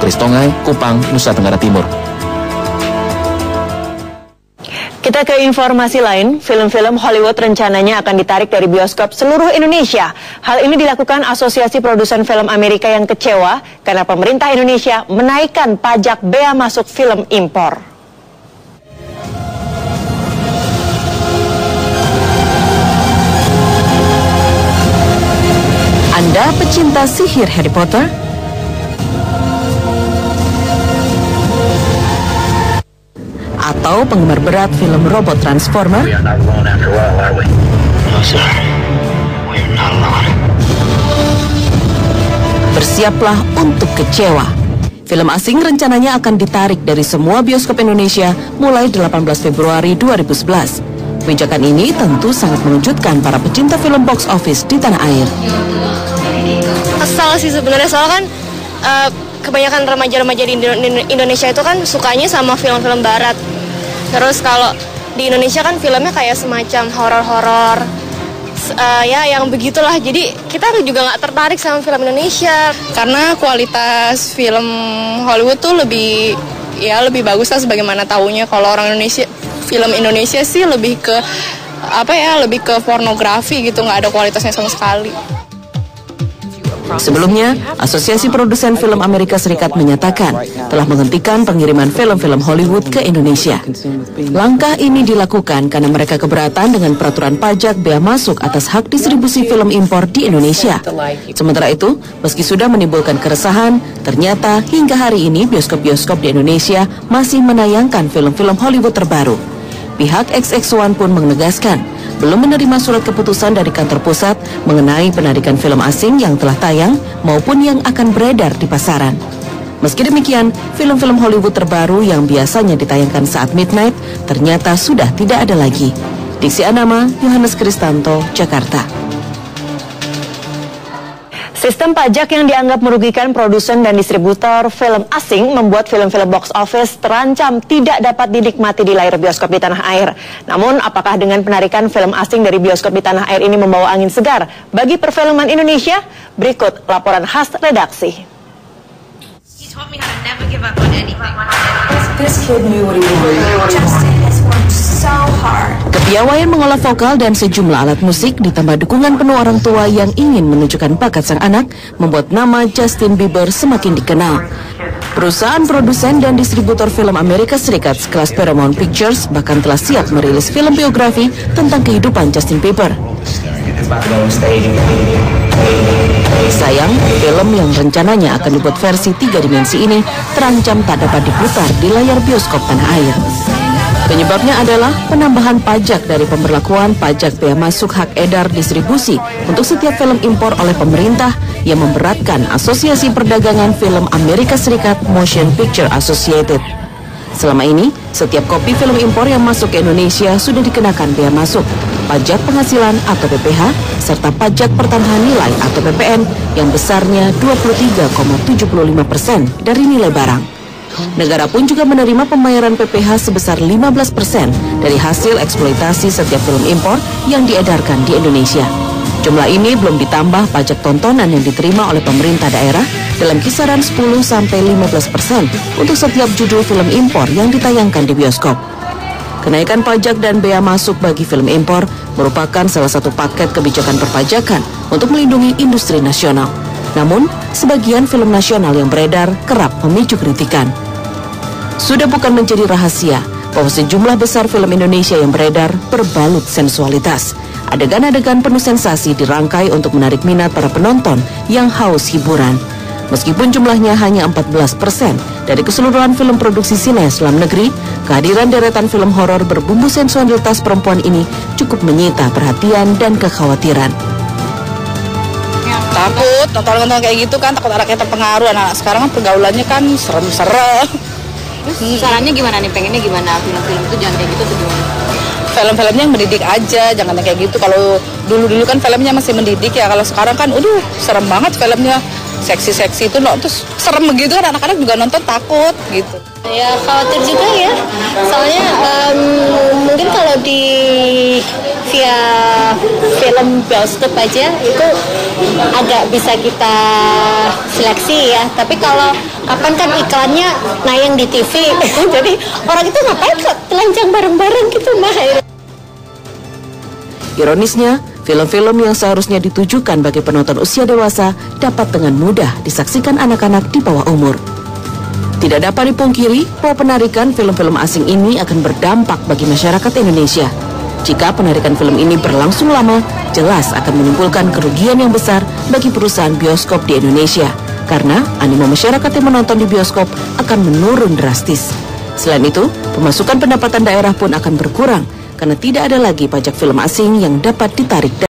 Kristongai, Kupang, Nusa Tenggara Timur. Kita ke informasi lain, film-film Hollywood rencananya akan ditarik dari bioskop seluruh Indonesia. Hal ini dilakukan Asosiasi Produsen Film Amerika yang kecewa karena pemerintah Indonesia menaikkan pajak bea masuk film impor. Anda pecinta sihir Harry Potter? Atau penggemar berat film robot Transformer? Bersiaplah untuk kecewa. Film asing rencananya akan ditarik dari semua bioskop Indonesia mulai 18 Februari 2011. Kebijakan ini tentu sangat mengejutkan para pecinta film box office di tanah air. Kesal sih sebenarnya, soalnya kan kebanyakan remaja-remaja di Indonesia itu kan sukanya sama film-film barat. Terus kalau di Indonesia kan filmnya kayak semacam horor-horor, ya yang begitulah. Jadi kita juga nggak tertarik sama film Indonesia. Karena kualitas film Hollywood tuh lebih bagus lah, sebagaimana tahunya. Kalau orang Indonesia, film Indonesia sih lebih ke lebih ke pornografi gitu, nggak ada kualitasnya sama sekali. Sebelumnya, Asosiasi Produsen Film Amerika Serikat menyatakan telah menghentikan pengiriman film-film Hollywood ke Indonesia. Langkah ini dilakukan karena mereka keberatan dengan peraturan pajak bea masuk atas hak distribusi film impor di Indonesia. Sementara itu, meski sudah menimbulkan keresahan, ternyata hingga hari ini bioskop-bioskop di Indonesia masih menayangkan film-film Hollywood terbaru. Pihak XX1 pun menegaskan belum menerima surat keputusan dari kantor pusat mengenai penarikan film asing yang telah tayang maupun yang akan beredar di pasaran. Meski demikian, film-film Hollywood terbaru yang biasanya ditayangkan saat midnight ternyata sudah tidak ada lagi. Diksi Anama, Yohanes Kristanto, Jakarta. Sistem pajak yang dianggap merugikan produsen dan distributor film asing membuat film-film box office terancam tidak dapat dinikmati di layar bioskop di tanah air. Namun, apakah dengan penarikan film asing dari bioskop di tanah air ini membawa angin segar bagi perfilman Indonesia? Berikut laporan khas redaksi. Kepiawaian mengolah vokal dan sejumlah alat musik ditambah dukungan penuh orang tua yang ingin menunjukkan bakat sang anak membuat nama Justin Bieber semakin dikenal. Perusahaan produsen dan distributor film Amerika Serikat sekelas Paramount Pictures bahkan telah siap merilis film biografi tentang kehidupan Justin Bieber. Sayang, film yang rencananya akan dibuat versi 3 dimensi ini terancam tak dapat diputar di layar bioskop tanah air. Penyebabnya adalah penambahan pajak dari pemberlakuan pajak bea masuk hak edar distribusi untuk setiap film impor oleh pemerintah yang memberatkan Asosiasi Perdagangan Film Amerika Serikat Motion Picture Associated. Selama ini, setiap kopi film impor yang masuk ke Indonesia sudah dikenakan bea masuk, pajak penghasilan atau PPH, serta pajak pertambahan nilai atau PPN yang besarnya 23,75% dari nilai barang. Negara pun juga menerima pembayaran PPH sebesar 15% dari hasil eksploitasi setiap film impor yang diedarkan di Indonesia. Jumlah ini belum ditambah pajak tontonan yang diterima oleh pemerintah daerah dalam kisaran 10-15% untuk setiap judul film impor yang ditayangkan di bioskop. Kenaikan pajak dan bea masuk bagi film impor merupakan salah satu paket kebijakan perpajakan untuk melindungi industri nasional. Namun, sebagian film nasional yang beredar kerap memicu kritikan. Sudah bukan menjadi rahasia bahwa sejumlah besar film Indonesia yang beredar berbalut sensualitas. Adegan-adegan penuh sensasi dirangkai untuk menarik minat para penonton yang haus hiburan. Meskipun jumlahnya hanya 14% dari keseluruhan film produksi sineas dalam negeri, kehadiran deretan film horor berbumbu sensualitas perempuan ini cukup menyita perhatian dan kekhawatiran. Takut nonton kayak gitu kan, takut anaknya terpengaruh. Anak sekarang kan pergaulannya kan serem-serem. Caranya gimana nih, pengennya gimana film-film itu jangan kayak gitu tuh gimana? Film-filmnya yang mendidik aja, jangan kayak gitu. Kalau dulu-dulu kan filmnya masih mendidik ya, kalau sekarang kan serem banget filmnya. Seksi-seksi itu terus serem begitu kan, anak-anak juga nonton takut gitu. Ya khawatir juga ya, soalnya mungkin kalau di via film bioskop aja itu agak bisa kita seleksi ya. Tapi kalau kapan kan iklannya nayang di TV, jadi orang itu ngapain kok telanjang bareng-bareng gitu mah. Ironisnya, film-film yang seharusnya ditujukan bagi penonton usia dewasa dapat dengan mudah disaksikan anak-anak di bawah umur. Tidak dapat dipungkiri bahwa penarikan film-film asing ini akan berdampak bagi masyarakat Indonesia. Jika penarikan film ini berlangsung lama, jelas akan menimbulkan kerugian yang besar bagi perusahaan bioskop di Indonesia, karena animo masyarakat yang menonton di bioskop akan menurun drastis. Selain itu, pemasukan pendapatan daerah pun akan berkurang, karena tidak ada lagi pajak film asing yang dapat ditarik.